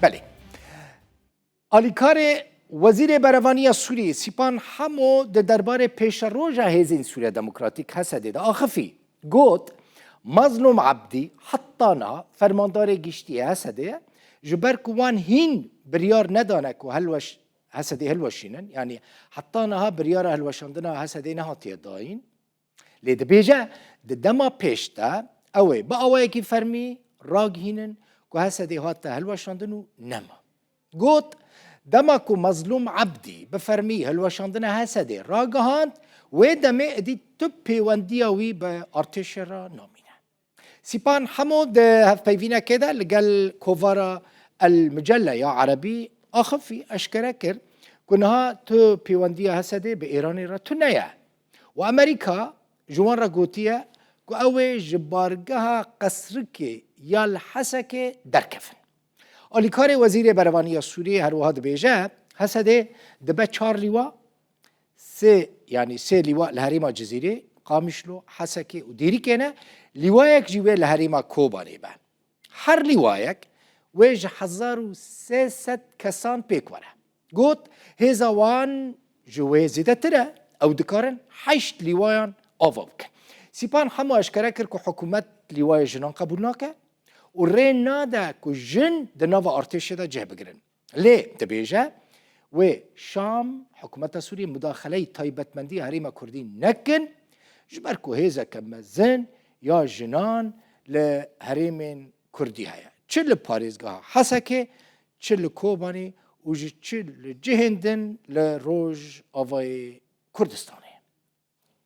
بله آلیکار وزیر بروانی سوریه سیپان همو ده درباره پیش روژه هزین سوریه دموکراتیک هسته ده آخفی گوت مظلوم عبدی حتی نه فرماندار گشتی هسته جبر کوان هین بریار ندانه که هلوش هسده هلوشینن یعنی حتی نه بریار هلوشاندنا هسده نهاتیه داین لید بیجه ده دما پیشتا اوه با اوه کی فرمی راگ هینن که هسده هات هلوشاندنو نما گوت دما کو مظلوم عبدی بفرمی هلوشاندنا هسده راگهاند و دمه ادی تو پیوندیا وی به ارتش را نامینه سیپان حمود هف پیوینا كده لقال كوفارا المجلة يا عربي أخفي أشكرا كر كنها تو بيوانديا هسده بإيراني را تنيا وأمريكا جوان را قوتيا كو أوي جبارقها قصرك يا الحسك دركفن أوليكار وزير بروانية سوريا هروهاد بيجا هسده دبا 4 لواء سه لواء الهريمة جزيرة قامشلو حسكي وديري كنا لوايك جيوه الهريمة كوباني با هر لوايك ويج 1300 كسان بيكوره قوت هزوان جوه زيادة ترى او دكارن 8 لوايان اوفوك سيبان حمو اشكرا كركو حكومة لواي جنان قبولناك ورين نادا كو جن دناوا ارتش دا جه بگرن ليه تبيجا و شام حكومة سوريا مداخلة تايبتمندي هريمة كردين نكن جبركو هيزا كمزن يا جنان لهريم كردي هيا چل پاريزگاه حسكي چل كوباني وچل جهندن لروج آوای كردستان